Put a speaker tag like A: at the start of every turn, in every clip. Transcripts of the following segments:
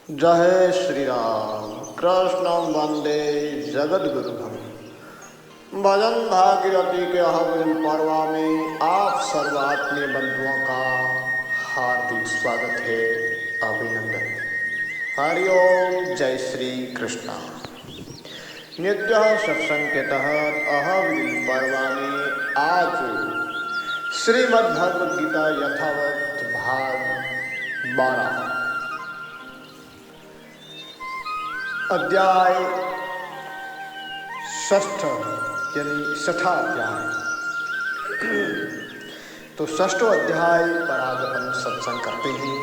A: जय श्री राम। कृष्ण वंदे जगत गुरु भजन भागीरथी के हवन पर्व में आप सर्व आत्मीय बंधुओं का हार्दिक स्वागत है, अभिनंदन है। हरिओम। जय श्री कृष्ण। नित्य सत्संग के तहत अहम पर्व में आज श्रीमद् भगवद गीता यथावत भाग 12 अध्याय 6 यानी 6ठा अध्याय। तो 6ठो अध्याय पर आज अपन सत्संग करते हैं।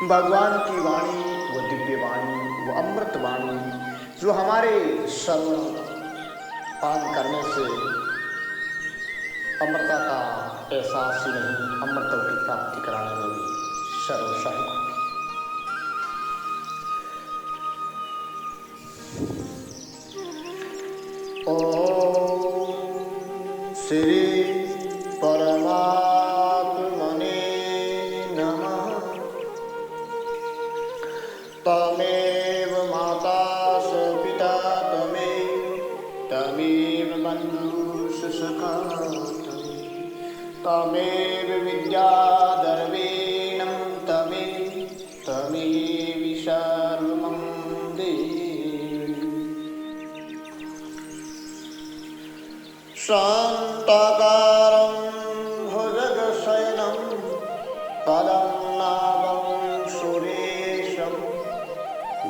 A: भगवान की वाणी, वो दिव्य वाणी, वो अमृत वाणी जो हमारे श्रवण पान करने से अमृता का एहसास ही नहीं, अमृत की प्राप्ति कराने में भी सर्वसहायक होगी। ओम श्री परमात्मने नमः। तमेव माता स पिता तमेव बन्धुः सखा तमेव विद्या द्रविणं तमेव सर्वं देहि। शान्ताकारं भुजगशयनं पद्मनाभं सुरेशं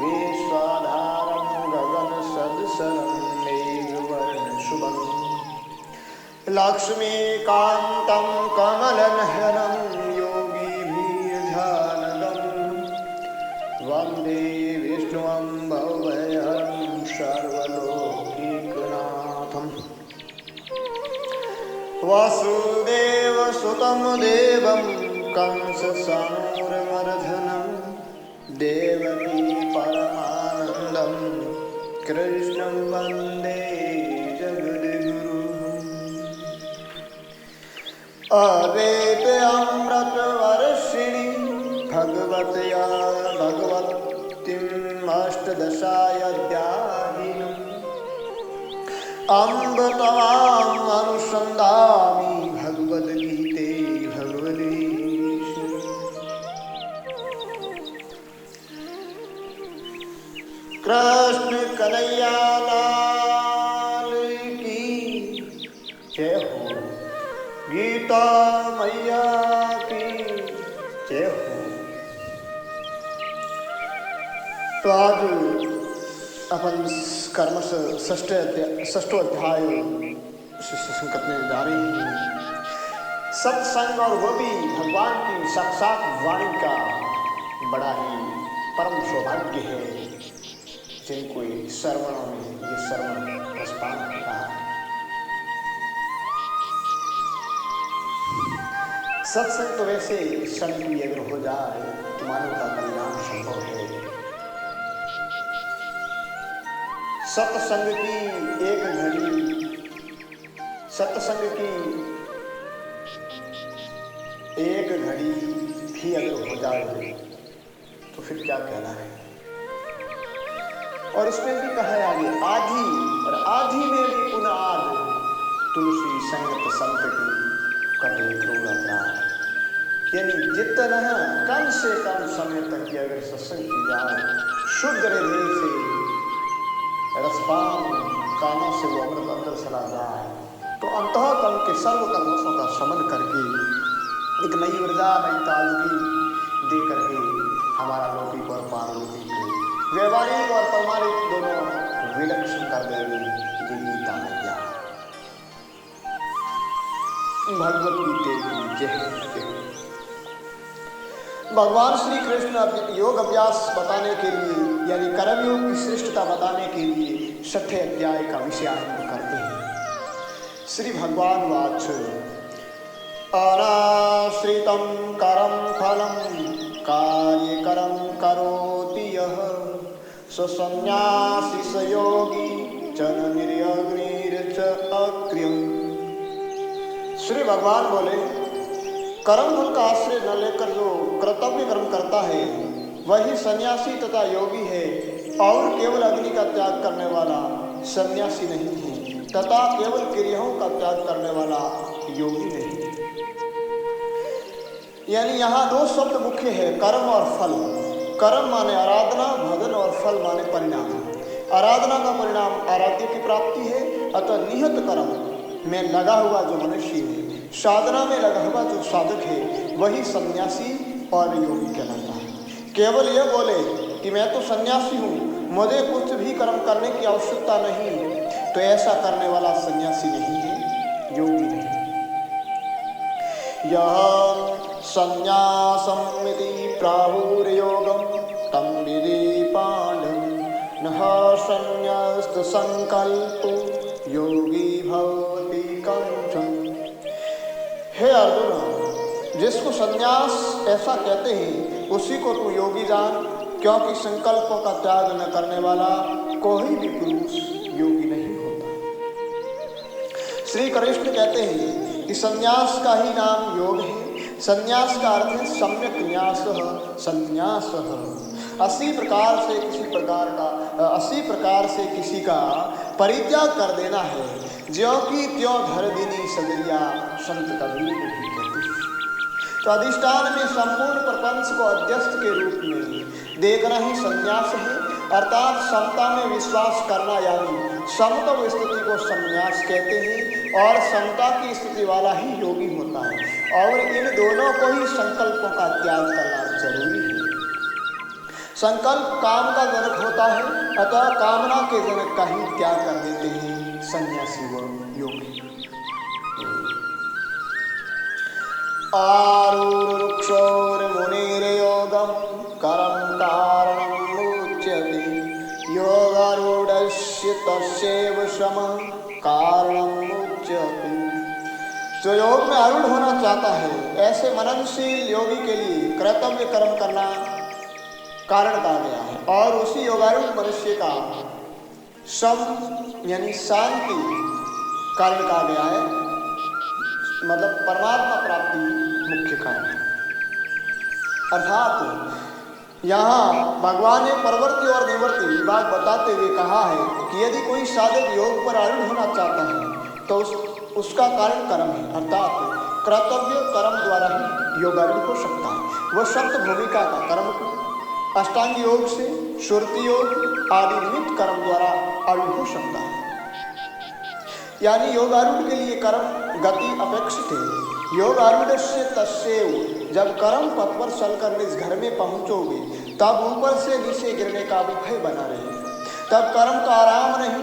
A: विश्वाधारं गगनसदृशं मेघवर्णशुभं लक्ष्मीकान्तं कमलनयनं योगिभिर्ध्यानगं वन्दे विष्णुं भवभयहरं सर्वलोकैकनाथम्। वासुदेवसुतं देवं कंसचाणूरमर्दनं देवकी परमानन्दं कृष्णं वन्दे जगद्गुरुम्। अवेद्यामृतवर्षिणीं भगवत्या भगवतीम् अष्टदशाध्यायिनीम् अम्ब तवाम् अनुसन्धामि भगवद्गीते भगवतीश। कृष्ण कन्हैया लाल की जय हो। गीता मैया की जय हो। तो आज अपन कर्म से षष्ठो अध्याय सत्संग करने जा रहे हैं। सत्संग और वो भी भगवान की साक्षात वाणी का बड़ा ही परम सौभाग्य है, जिनको श्रवणों में ये श्रवण रसपान होता है। सत्संग तो वैसे क्षण भी अगर हो जाए तो मानव का कल्याण संभव है। सत्संग की एक घड़ी, सत्संग की एक घड़ी भी अगर हो जाए तो फिर क्या कहना है। और उसमें भी कहा है आगे, आधी और आधी में भी पुनः आज तुलसी संगत संत की कटे क्रूर अपराध। यानी जितना कम से कम समय तक की अगर सत्संग की जाए, शुद्ध हृदय से रसपान कानों से वो अमृत अंदर चला जाए तो अंतःकरण के सर्व कर्मों का शमन करके एक नई ऊर्जा, नई ताजगी दे करके हमारा लौकिक और पारलौकिक, व्यवहारिक और पारमार्थिक दोनों विलक्षण कर देगी ये गीता मैया। भगवद गीता की जय। भगवान श्री कृष्ण योग अभ्यास बताने के लिए यानी कर्मयोग की श्रेष्ठता बताने के लिए 6ठे अध्याय का विषय आरंभ करते हैं। श्री भगवान वाच अनाश्रितं करं फलं कार्यकरं करोति यः स संन्यासी स योगी च न निर्यग्निर्च अक्रियम्। श्री भगवान बोले, कर्म फल का आश्रय न लेकर जो कर्तव्य कर्म करता है वही सन्यासी तथा योगी है, और केवल अग्नि का त्याग करने वाला सन्यासी नहीं है, तथा केवल क्रियाओं का त्याग करने वाला योगी नहीं। यानी यहाँ दो शब्द मुख्य है, कर्म और फल। कर्म माने आराधना, भजन, और फल माने परिणाम। आराधना का परिणाम आराध्य की प्राप्ति है, अतः नियत कर्म में लगा हुआ जो मनुष्य है, साधना में लगा हुआ जो साधक है, वही सन्यासी और योगी कहलाता है। केवल यह बोले कि मैं तो सन्यासी हूँ, मुझे कुछ भी कर्म करने की आवश्यकता नहीं, तो ऐसा करने वाला सन्यासी नहीं है, योगी नहीं। यह संन्यासमिति प्राहुर्योगं तं विधि पांडव नः संन्यस्त संकल्पो योगी भवति कंचन। हे अर्जुन, जिसको संन्यास ऐसा कहते हैं उसी को तू योगी जान, क्योंकि संकल्पों का त्याग न करने वाला कोई भी पुरुष योगी नहीं होता। श्री कृष्ण कहते हैं कि संन्यास का ही नाम योग है। संन्यास का अर्थ है सम्यक न्यास, संन्यास। 80 प्रकार से किसी का परित्याग कर देना है, ज्यों की त्यों धर दीनी सदरिया, संत कबीर नहीं कहते। तो अधिष्ठान में संपूर्ण प्रपंच को अध्यस्त के रूप में देखना ही संन्यास है, अर्थात समता में विश्वास करना, यानी समत्व स्थिति को संन्यास कहते हैं, और समता की स्थिति वाला ही योगी होता है। और इन दोनों को ही संकल्पों का त्याग करना जरूरी है। संकल्प काम का जनक होता है, अतः कामना के जनक का ही त्याग कर देते हैं सन्यासी व योगी। आरूरुक्षोर्मुनिर्योगं करं कारणमुच्यते, योगारूढस्य तस्यैव श्रमः कारणमुच्यते। जो योग में आरूढ़ होना चाहता है, ऐसे मननशील योगी के लिए कर्तव्य कर्म करना कारण कहा गया है, और उसी योगारूढ़ मनुष्य का सम यानी शांति कारण कहा गया है, मतलब परमात्मा प्राप्ति मुख्य कारण है। अर्थात यहाँ भगवान ने प्रवृत्ति और निवृत्ति विभाग बताते हुए कहा है कि यदि कोई साधक योग पर आरूढ़ होना चाहता है तो उसका कारण कर्म है, अर्थात कर्तव्य कर्म द्वारा ही योगारूढ़ हो सकता है। वह शब्द भूमिका का कर्म को अष्टांग योग से श्रुति योग आदि निमित्त कर्म द्वारा आरूढ़ हो सकता है। यानी योगारूढ़ के लिए कर्म गति अपेक्षित है। योगारूढ़ से तस्सेव, जब कर्म पथ पर चलकर निज घर में पहुंचोगे तब ऊपर से नीचे गिरने का भी भय बना रहेगा। तब कर्म का आराम नहीं,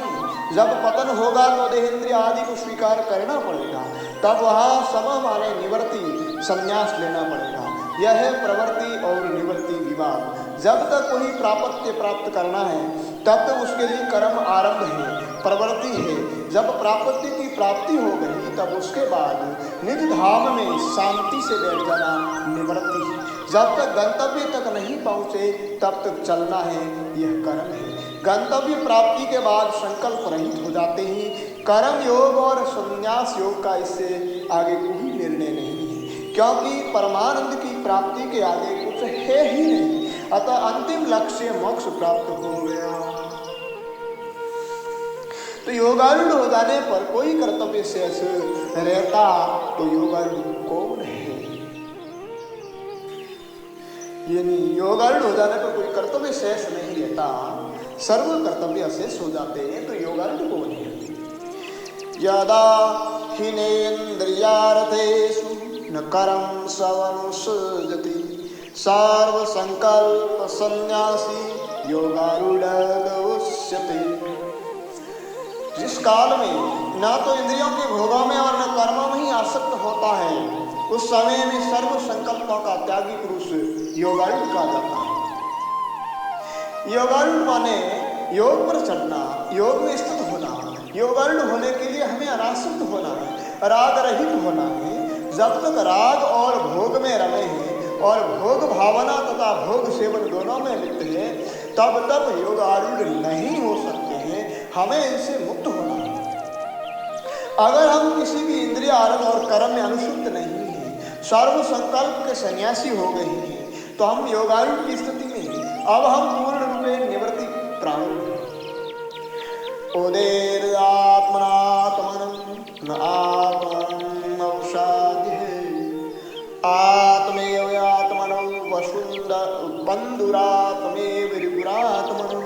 A: जब पतन होगा तो देहेंद्रिय आदि को स्वीकार करना पड़ेगा। तब वहाँ सम माने निवृत्ति संन्यास लेना पड़ेगा। यह है प्रवृत्ति और निवृत्ति विभाग। जब तक कोई प्रापत्य प्राप्त करना है तब तक उसके लिए कर्म आरंभ है, प्रवृत्ति है। जब प्रापत्य की प्राप्ति हो गई तब उसके बाद निज धाम में शांति से बैठ जाना निवृत्ति है। जब तक गंतव्य तक नहीं पहुँचे तब तक चलना है, यह कर्म है। गंतव्य प्राप्ति के बाद संकल्प रहित हो जाते ही कर्म योग और संन्यास योग का इससे आगे कोई निर्णय नहीं है, क्योंकि परमानंद की प्राप्ति के आगे कुछ है ही नहीं। अतः अंतिम लक्ष्य मोक्ष प्राप्त हो गया। तो योगारूढ़ हो जाने पर कोई कर्तव्य शेष रहता तो योगारूढ़ कौन है? यानी योगारूढ़ हो जाने पर कोई कर्तव्य शेष नहीं रहता, सर्व कर्तव्य शेष हो जाते हैं, तो योगारूढ़ कौन है? यदा हिनेन्द्रियार्थेषु न कर्म सवनुसृजति सर्व संकल्प संन्यासी योगारूढ़ उच्यते। जिस काल में न तो इंद्रियों के भोगों में और न कर्मों में ही आसक्त होता है, उस समय में सर्व संकल्पों का त्यागी पुरुष योगारूढ़ कहा जाता है। योगारूढ़ माने योग पर चढ़ना, योग में स्थित होना। योगारूढ़ होने के लिए हमें अनासक्त होना है, राग रहित होना है। जब तक राग और भोग में रमे हैं और भोग भावना तथा भोग सेवन दोनों में लिप्त है, तब तक योगारूढ़ नहीं हो सकते हैं। हमें इनसे मुक्त होना है। अगर हम किसी भी इंद्रिय आरंभ और कर्म में अनुसुप्त नहीं है, सर्व संकल्प के सन्यासी हो गए हैं, तो हम योगारूढ़ की स्थिति में अब हम पूर्ण रूपे निवृत्ति प्राण उदेरात्मनात्मनं न आत्मनं अवसाद्य आत्मेव आत्मनो वसुंद बंधुरात्मेव रिपुरात्मनो।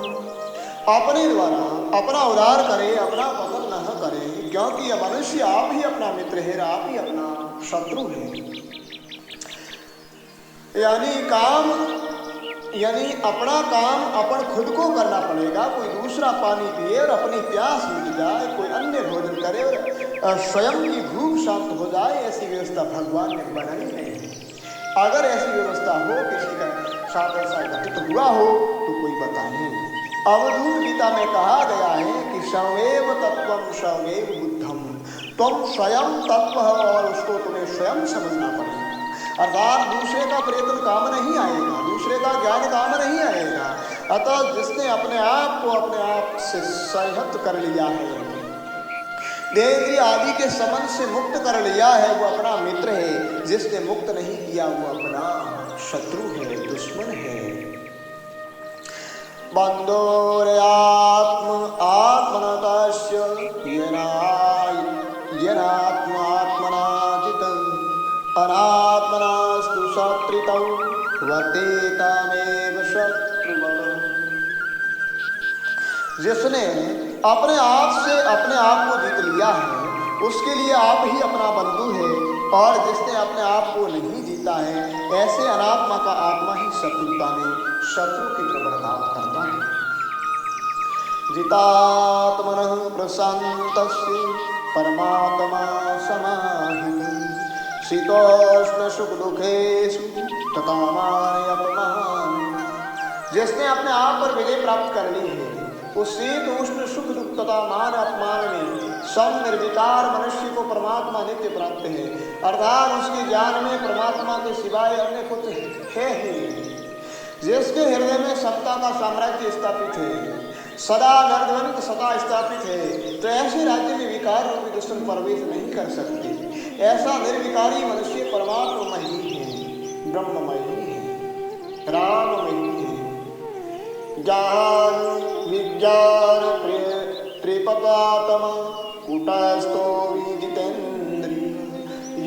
A: अपने द्वारा अपना उद्धार करे, अपना पतन न करे, क्योंकि यह मनुष्य आप ही अपना मित्र है, आप ही अपना शत्रु है। यानी अपना काम अपन खुद को करना पड़ेगा। कोई दूसरा पानी पिए और अपनी प्यास मिट जाए, कोई अन्य भोजन करे और स्वयं की भूख शांत हो जाए, ऐसी व्यवस्था भगवान ने बनाई नहीं। अगर ऐसी व्यवस्था हो, किसी का साथ ऐसा घटित हुआ हो तो कोई बताए। अवधूत गीता में कहा गया है कि स्वयं तत्वम स्वयं बुद्धम, तुम स्वयं तत्व हो और उसको तुम्हें स्वयं समझना पड़ेगा। अर्थात दूसरे का प्रयत्न काम नहीं आएगा, दूसरे का ज्ञान काम नहीं आएगा। अतः जिसने अपने आप को अपने आप से संहत कर लिया है, देह आदि के संबंध से मुक्त कर लिया है, वो अपना मित्र है। जिसने मुक्त नहीं किया वो अपना शत्रु है, दुश्मन है। बंधोर्यात्म आत्मनतस्य येनात्मात्मना जितं अनात्मनास्तु शत्रुतौ वर्तेतामेव शत्रुवत्। जिसने अपने आप से अपने आप को जीत लिया है, उसके लिए आप ही अपना बंधु है, और जिसने अपने आप को नहीं जीता है, ऐसे अनात्मा का आत्मा ही शत्रुता में शत्रु की प्रवर्ताव करता है। जितात्मनः प्रशान्तस्य परमात्मा समाहितः शीतोष्ण सुख दुखेषु तथा मान अपमान। जिसने अपने आप पर विजय प्राप्त कर ली है, उस शीत उष्ण सुख दुख तथा मान अपमान में सम निर्विकार मनुष्य को परमात्मा नित्य प्राप्त है। अर्थात उसके ज्ञान में परमात्मा के सिवाय अन्य कुछ है ही। जिसके हृदय में सत्ता का साम्राज्य स्थापित है, सदा निर्ध्वनित सदा स्थापित है, तो ऐसे राज्य में विकार रूपी दुष्टन प्रवेश नहीं कर सकते। ऐसा निर्विकारी मनुष्य परमात्ममय ही है, ब्रह्ममय ही है, राममय है। ज्ञान विज्ञान त्रिपदात्मा कूटस्थो विजितेन्द्रिय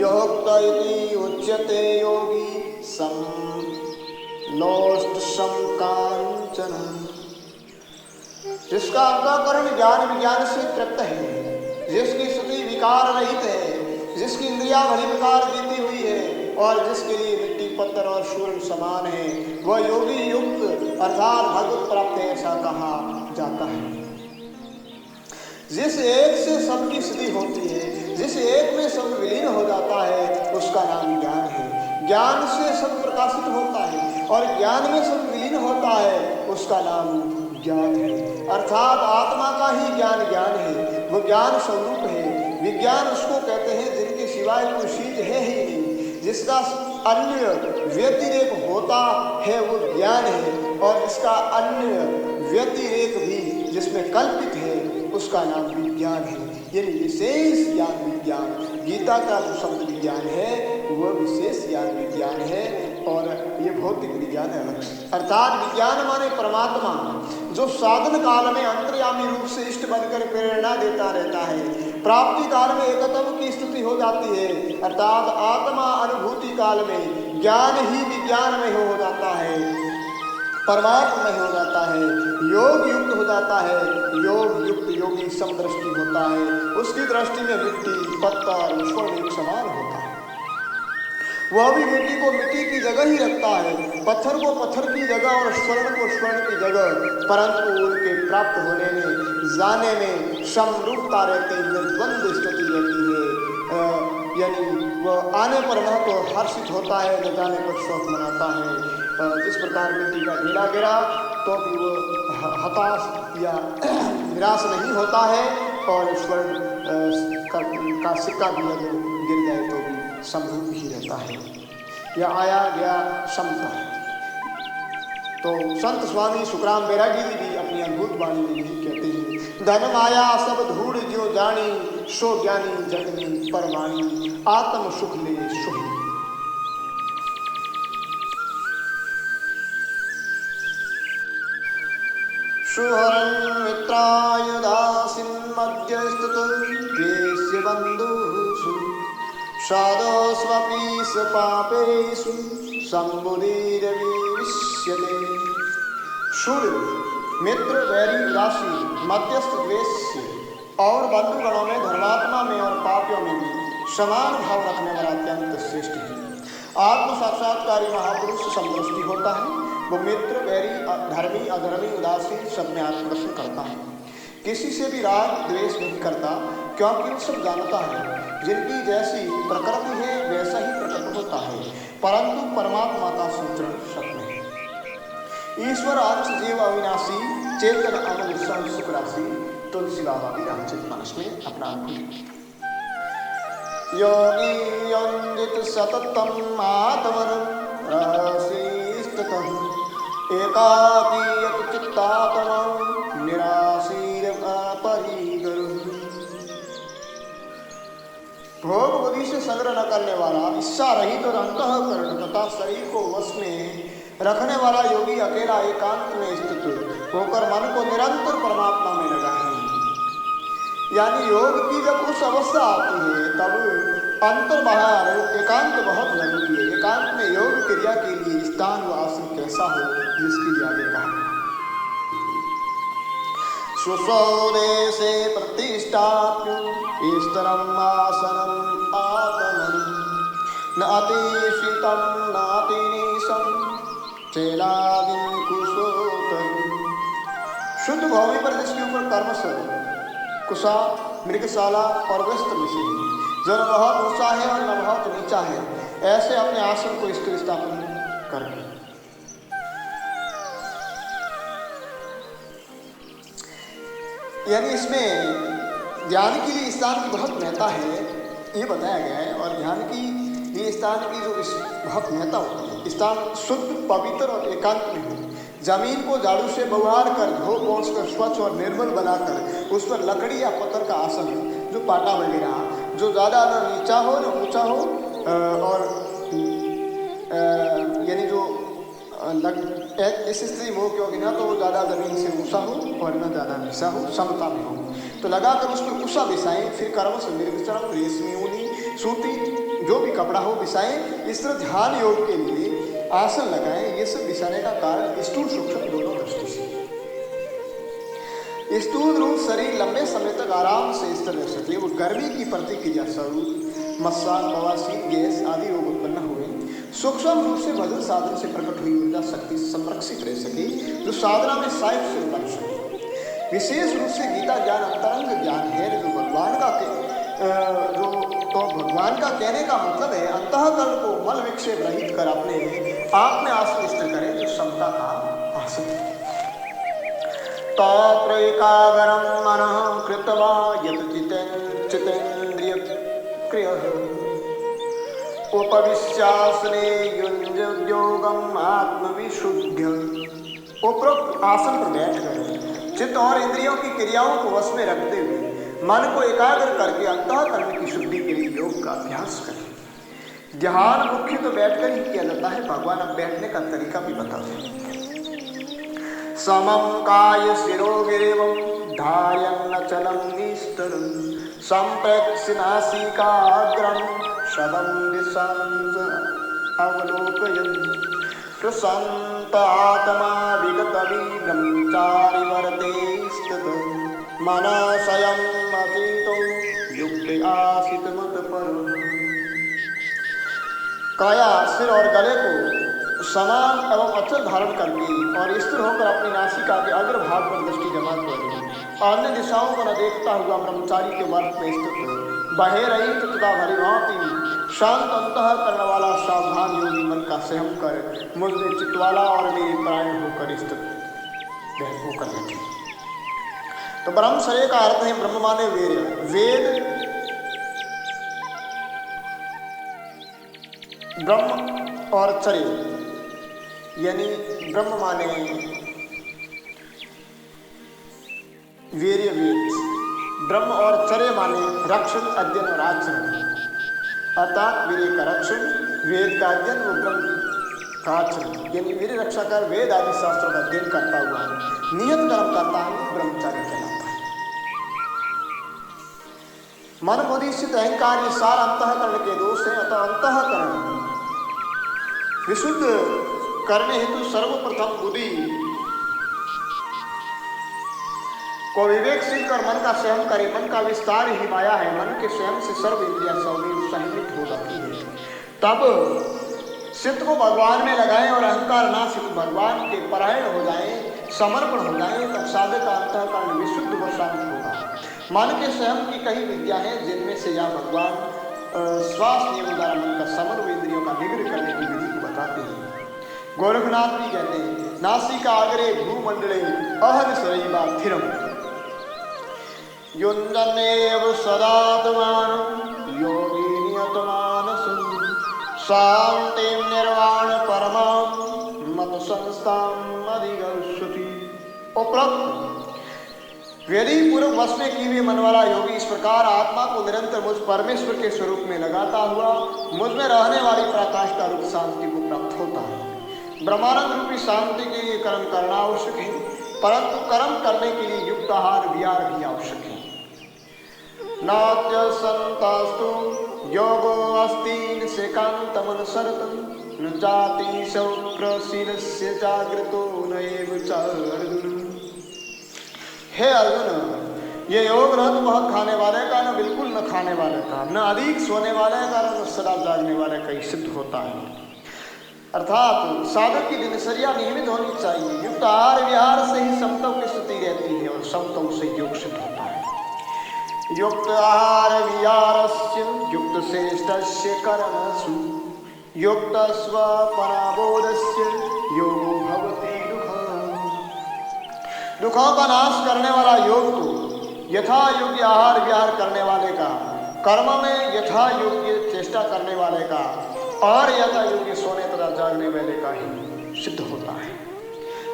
A: योक्त इति उच्यते योगी समलोष्ट समकांचन। जिसका अंतःकरण ज्ञान विज्ञान से तृप्त है, जिसकी स्थिति विकार रहित है, जिसकी इंद्रियां भली प्रकार जीती हुई है, और जिसके लिए मिट्टी पत्थर और सूर्य समान है, वह योगी युक्त अर्थात भगवत प्राप्त है, ऐसा कहा जाता है। जिस एक से सबकी स्थिति होती है, जिस एक में सब विलीन हो जाता है, उसका नाम ज्ञान है। ज्ञान से सब प्रकाशित होता है और ज्ञान में सब विलीन होता है, उसका नाम ज्ञान है। अर्थात आत्मा का ही ज्ञान ज्ञान है, वो ज्ञान स्वरूप है। विज्ञान उसको कहते हैं जिनके सिवाय कोई चीज है ही नहीं, जिसका अन्य व्यतिरेक होता है वो ज्ञान है, और जिसका अन्य व्यतिरेक भी जिसमें कल्पित है उसका नाम विज्ञान है। यानी विशेष ज्ञान विज्ञान। गीता का जो शब्द विज्ञान है वह विशेष ज्ञान विज्ञान है, और ये भौतिक विज्ञान है। अर्थात विज्ञान माने परमात्मा, जो साधन काल में अंतर्यामी रूप से इष्ट बनकर प्रेरणा देता रहता है, प्राप्ति काल में एकत्व की स्थिति हो जाती है। अर्थात आत्मा अनुभूति काल में ज्ञान ही विज्ञान में हो जाता है, परमात्मा में हो जाता है, योग युक्त हो जाता है। योग युक्त योगी समदृष्टि होता है, उसकी दृष्टि में मिट्टी पत्थर स्वर्ण एक समान होता है। वह भी मिट्टी को मिट्टी की जगह ही रखता है, पत्थर को पत्थर की जगह और स्वर्ण को स्वर्ण की जगह, परंतु उनके प्राप्त होने में जाने में समरूपता रहती है, द्वंद्व स्थिति रहती है। यानी वह आने पर न तो हर्षित होता है, न जाने पर शोक मनाता है। जिस प्रकार मिट्टी का ढेला गिरा तो भी वो हताश या निराश नहीं होता है, और स्वर्ण का सिक्का भी अगर गिर जाए तो भी समरूप ही रहता है। यह आया गया समता है। तो संत स्वामी सुखराम बैरागी जी भी अपनी अद्भुत वाणी में यही कहते हैं, धन माया सब धूड़ जो जानी, सो ज्ञानी जगनी परवाणी, आत्म सुख ले सुही। सुहरन् मित्रायुधासिन्मध्यस्तुतुर्देश्य बन्धुषु साधुष्वपि स पापेषु सम्बुधिरविष्यते। सूर्य मित्र वैरी उदासी मध्यस्थ द्वेष्य और बंधुगणों में धर्मात्मा में और पापियों में भी समान भाव रखने वाला अत्यंत श्रेष्ठ है। आत्म साक्षात्कारी महापुरुष समदृष्टि होता है। वो मित्र वैरी धर्मी अधर्मी उदासी सब में आत्मदर्शन करता है। किसी से भी राग द्वेष नहीं करता, क्योंकि सब जानता है जिनकी जैसी प्रकृति है वैसा ही प्रकट होता है, परंतु परमात्मा का संचरण सब में है। ईश्वर अंश जीव अविनाशी चेतन अमल सुख राशि। तुलसी बाबा भी रामचरित मानस में अपना अनुभव। योगी योगित सततम आत्मरं रसिस्ततः एकाकीयत चित्तात्मा निराशीर अपरिगरु। भोग बुद्धि से संग्रह न करने वाला, इच्छा रहित और अंतःकरण तथा शरीर को वश में रखने वाला योगी अकेला एकांत में स्थित होकर मन को निरंतर परमात्मा में लगाए। यानी योग की जब उस अवस्था आती है तब अंतर बाहर एकांत बहुत जरूरी है। एकांत में योग क्रिया के लिए स्थान व आसन कैसा हो, जिसके लिए आगे कहा स्वस्वदेशे प्रतिष्ठाप्य स्तरम् आसनम् आत्मनं न अतिशीतं नातिनीशं चेलादिं कुशोत्तरम्। शुद्ध भूमि पर जिसके ऊपर कर्मश कुशा मृगशाला और वस्त्र विषय जो न बहुत ऊंचा है और न बहुत नीचा है, ऐसे अपने आसन को स्थिर स्थापन करके यानी इसमें ध्यान के लिए स्थान की बहुत महत्ता है, ये बताया गया है। और ध्यान की लिए स्थान की जो बहुत महत्ता होती है, स्थान शुद्ध पवित्र और एकांत में हो। जमीन को झाड़ू से बहुहार कर धो पोंछ कर स्वच्छ और निर्मल बनाकर उस पर लकड़ी या पत्थर का आसन, जो पाटा वगैरह, जो ज़्यादा न नीचा हो न ऊंचा हो, और यानी जो इस स्थिति में हो, क्योंकि ना तो ज़्यादा जमीन से ऊंचा हो और न ज़्यादा नीचा हो, समता में हो, तो लगाकर उस पर कुशा बिछाएं। फिर कर्मश मृगचर्म रेशमी ऊनी सूती जो भी कपड़ा हो बिछाएं। इस तरह ध्यान योग के लिए आसन लगाएं। ये सब बिछाने का कारण स्थूल सूक्ष्म दोनों दृष्टि से। स्थूल रूप शरीर लंबे समय तक आराम से स्थिर रह सके, वो गर्मी की प्रतिक्रिया स्वरूप मस्सान बवासीर गैस आदि रोग उत्पन्न हुए। सूक्ष्म रूप से भजन साधन से प्रकट हुई ऊर्जा शक्ति संरक्षित रह सके, जो साधना में साहिब से बन सके। विशेष रूप से गीता ज्ञान अंतरंग ज्ञान है, जो भगवान का कहने का मतलब है अंतःकरण को मल विक्षेप रहित कर अपने आप में आसन स्थिर करें, जो समता का आसन है। तत्रैकाग्रं मनः कृत्वा यत् चितेन्द्रिय क्रियः उपविश्यासने युञ्जयोगम् आत्मविशुद्ध्य। उपरोक्त आसन पर बैठकर चित्त और इंद्रियों की क्रियाओं को वश में रखते हुए मन को एकाग्र करके अंतःकरण की शुद्धि के लिए योग का अभ्यास करें। ध्यान मुख्य तो बैठकर ही किया जाता है, भगवान अब बैठने का तरीका भी बताते हैं। समं काय शिरोगिरिवं धार्यन्नचलं निस्तरं सम्प्रेक्ष्य नासिकाग्रं शतं दिशां अवलोकयन् प्रशान्तात्मा विगतविब्रह्मचारिवर्ते स्थितः मनः संयमतीतो युक्ते आसितमतपरम्। काया सिर और गले को समान एवं अचल धारण करके और स्थिर होकर अपनी नासिका के अग्रभाग पर दृष्टि जमा कर अन्य दिशाओं को न देखता हुआ ब्रह्मचारी के वर्ग में स्थित बहे रहित तथा भली भांति शांत अंतः करने वाला सावधान योगी मन का संयम कर मुझ में चितवाला और मेरी प्राण होकर स्थित होकर बैठे। तो ब्रह्मचर्य का अर्थ है ब्रह्म माने वेद ब्रह्म और चर्य, यानी ब्रह्म माने वीर्य वेद, ब्रह्म और चर्य माने रक्षण अध्ययन और आचरण। अर्थात वीर्य का रक्षण, वेद का अध्ययन व ब्रह्म काचन यानी वीर रक्षा कर वेद आदि शास्त्रों का अध्ययन करता हुआ नियत कर्म करता है, ब्रह्मचारी कहलाता है। मन बुद्धि स्थित अहंकार ये सार अंतःकरण के दोष है। अतः अंतःकरण विशुद्ध करने हेतु सर्वप्रथम बुद्धि को विवेकशील कर मन का संयम करे। मन का विस्तार ही माया है। मन के स्वयं से सर्व इंद्रियां संयमित हो जाती है। तब चित्त को भगवान में लगाएं और अहंकार नाशित भगवान के परायण हो जाएं, समर्पण हो जाएं, तब साधक का अंतःकरण विशुद्ध व शांत होगा। मन के स्वयं की कई विद्या हैं, जिनमें से यह भगवान श्वास नियम द्वारा मन का समर व इंद्रियों का निग्रह करने की विधि को बताते हैं। गोरखनाथ भी कहते हैं, नासिका अग्रे भूमंडले अहन शरीबा थिरम युञ्जन्नेव सदात्मानं योगी नियतमानसं शान्तिं निर्वाण परमां मत संस्थां अधिगच्छति। उपरोक्त यदि पूर्व वश में की हुई मन वाला योगी इस प्रकार आत्मा को निरंतर मुझ परमेश्वर के स्वरूप में लगाता हुआ मुझ में रहने वाली पराकाष्ठा रूप शांति को प्राप्त होता है। ब्रह्मानंद रूपी शांति के लिए कर्म करना आवश्यक है, परंतु कर्म करने के लिए युक्त आहार विहार भी आवश्यक है। नात्य संतास्तु योगो अस्ति सेकांतमनुसरतं न जाति शौक्रशीलस्य जागृतो नैव च अर्जुन। हे अर्जुन, ये योग न तो बहुत खाने वाले का, न बिल्कुल न खाने वाले का, न अधिक सोने वाले का, न सदा जागने वाले का ही सिद्ध होता है। अर्थात साधक की दिनचर्या नियमित होनी चाहिए। युक्त आहार विहार से ही समतव की स्थिति रहती है और समतव से योग सिद्ध होता है। युक्त आहार विहारस्य युक्त श्रेष्ठस्य कर्मसु युक्त स्वपराबोधस्य योगो भवति दुखों का नाश करने वाला योग तो यथा योग्य आहार विहार करने वाले का, कर्म में यथा योग्य चेष्टा करने वाले का और यथा योग्य सोने तथा जागने वाले का ही सिद्ध होता है।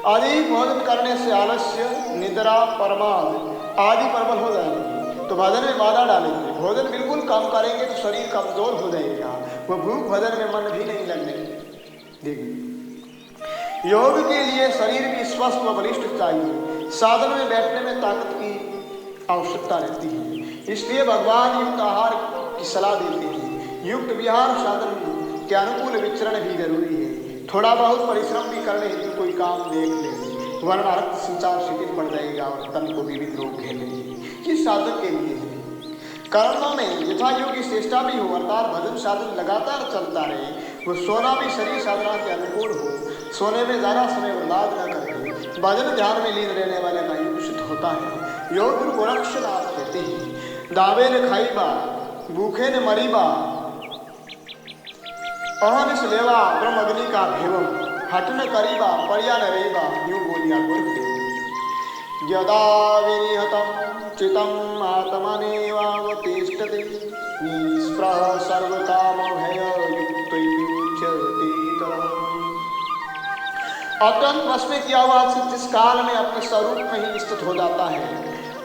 A: अधिक भोजन करने से आलस्य, निद्रा, प्रमाद आदि प्रबल हो जाएंगे तो भजन में बाधा डालेंगे। भोजन बिल्कुल कम करेंगे तो शरीर कमजोर हो जाएगा, वह भूख भजन में मन भी नहीं लगने देगी। योग के लिए शरीर भी स्वस्थ व बलिष्ठ चाहिए। साधन में बैठने में ताकत की आवश्यकता रहती है, इसलिए भगवान युक्त आहार की सलाह देते हैं। युक्त विहार साधन के अनुकूल विचरण भी जरूरी है। थोड़ा बहुत परिश्रम भी करने हेतु कोई काम देख ले, वरना रक्त संचार शिथिल पड़ जाएगा और तन को विविध रोग घेरेंगे। ये साधक के लिए है। कर्मों में यथा योग्य चेष्टा भी हो, अर्थात भजन साधन लगातार चलता रहे। वो सोना भी शरीर साधना के अनुकूल हो, सोने में ज़्यादा समय बर्बाद न करके भजन ध्यान में लीन रहने वाले का योग सिद्ध होता है। योग गुरु गोरक्षनाथ कहते हैं, दावे ने खाईबा भूखे ने मरीबा अहनिस लेवा ब्रह्म अग्नि का भेवम हट न करीबा पर्या न रहीबा यूं बोलिया गुरुदेव। यदा विनिहतं चित्तम् आत्मनेवावतिष्ठते निःस्पृह सर्वकामभययुक्तैर्युच्यते ततः। अत्यंत वश में किया हुआ चित्त जिस काल में अपने स्वरूप में ही स्थित हो जाता है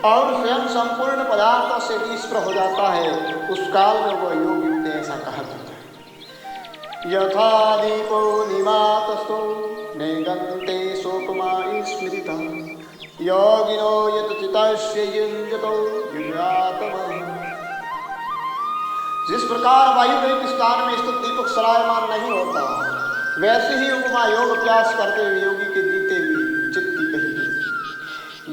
A: और स्वयं संपूर्ण पदार्थों से निष्प्रह हो जाता है, उस काल में वह योग युक्त ऐसा कहा जाता है। यथा दीपो निवातस्थो नैगन्ते सोपमा स्मृता योगिनो यतचितस्य युञ्जतो युगात्मा। जिस प्रकार वायु रहित स्थान में स्थित दीपक सलायमान नहीं होता, वैसे ही उपमा योग अभ्यास करते हुए योगी के जीते हुए चित्त की कही गई।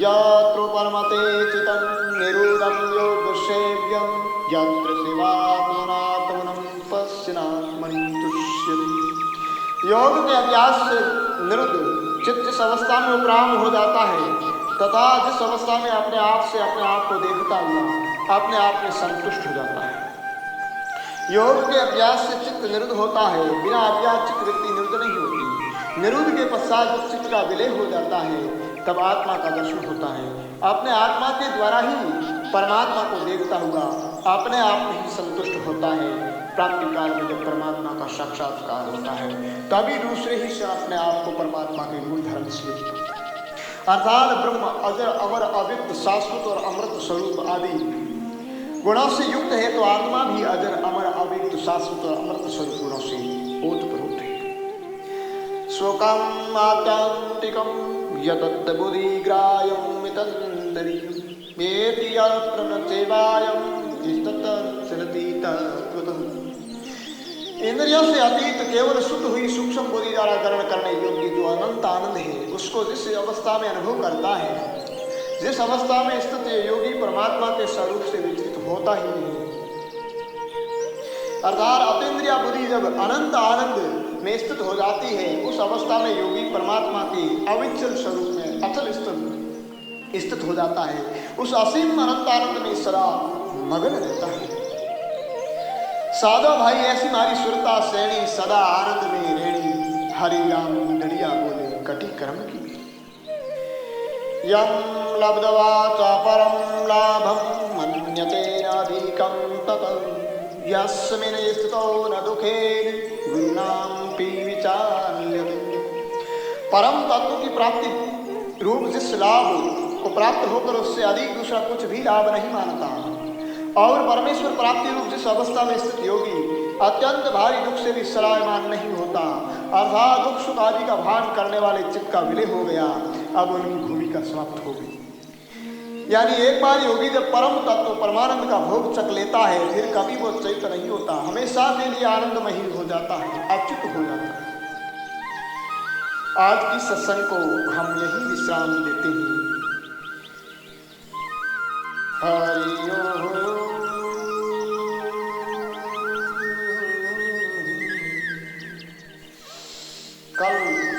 A: यत्र परमते चितं निरुदं योग सेव्यं यत्र शिवात्मनात्मनं पश्यनात्मनि तुष्यति। योग के अभ्यास से निरुद्ध चित्त इस अवस्था में उपराम हो जाता है तथा जिस अवस्था में अपने आप से अपने आप को देखता हुआ अपने आप में संतुष्ट हो जाता है। योग के अभ्यास से चित्त निरुद्ध होता है। बिना अभ्यास चित्त वृत्ति निरुद्ध नहीं होती। निरुद्ध के पश्चात जब चित्त का विलय हो जाता है तब आत्मा का दर्शन होता है। अपने आत्मा के द्वारा ही परमात्मा को देखता हुआ अपने आप में ही संतुष्ट होता है। प्राप्ति काल में जब परमात्मा का साक्षात्कार होता है तभी दूसरे ही से अपने आप को परमात्मा के मूल धर्म से अर्थात ब्रह्म अजर अमर अव्यक्त शाश्वत और अमृत स्वरूप आदि गुणों से युक्त है तो आत्मा भी अजर अमर अव्यक्त शाश्वत और अमृत स्वरूप गुणों से ओतप्रोत है। शोकम् आत्यन्तिकं यतद्बुधिग्राह्यं मितन्दरीयं वेति यत्र न सेवायं तत् चलति तत्त्वतः। इंद्रियों से अतीत केवल शुद्ध हुई सूक्ष्म बुद्धि द्वारा ग्रहण करने योग्य जो अनंत आनंद है, उसको जिस अवस्था में अनुभव करता है, जिस अवस्था में स्थित योगी परमात्मा के स्वरूप से विचलित होता ही नहीं। अर्थात अतीन्द्रिय बुद्धि जब अनंत आनंद में स्थित हो जाती है, उस अवस्था में योगी परमात्मा के अविचल स्वरूप में अचल स्थित हो जाता है। उस असीम अनंत आनंद में सदा मगन रहता है। साधो भाई ऐसी मारी सुरता श्रेणी सदा आनंद में रेणी, हरि राम डरिया बोले कटी कर्म की। यम लब्ध्वा च परम लाभं मन्यते नाधिकं तत् यस्मिन् स्थितो न दुखेन गुरुणामपि विचार्यते। परम तत्व की प्राप्ति रूप जिस लाभ को प्राप्त होकर उससे अधिक दूसरा कुछ भी लाभ नहीं मानता, और परमेश्वर प्राप्ति रूप जिस अवस्था में स्थित योगी अत्यंत भारी दुख से भी सलायमान नहीं होता, अर्थात दुख सुख आदि का भान करने वाले चित्त का विलय हो गया, अब उनकी भूमिका समाप्त हो गई। यानी एक बार योगी जब परम तत्व परमानंद का भोग चख लेता है, फिर कभी वो चैत नहीं होता, हमेशा के लिए आनंदमयी हो जाता है, अच्युत हो जाता है। आज की सत्संग को हम यही विश्राम देते हैं। हरि ओम।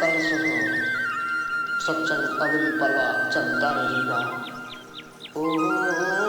A: कल सुबह सत्संग अगली पर्वा चलता रहेगा। ओम।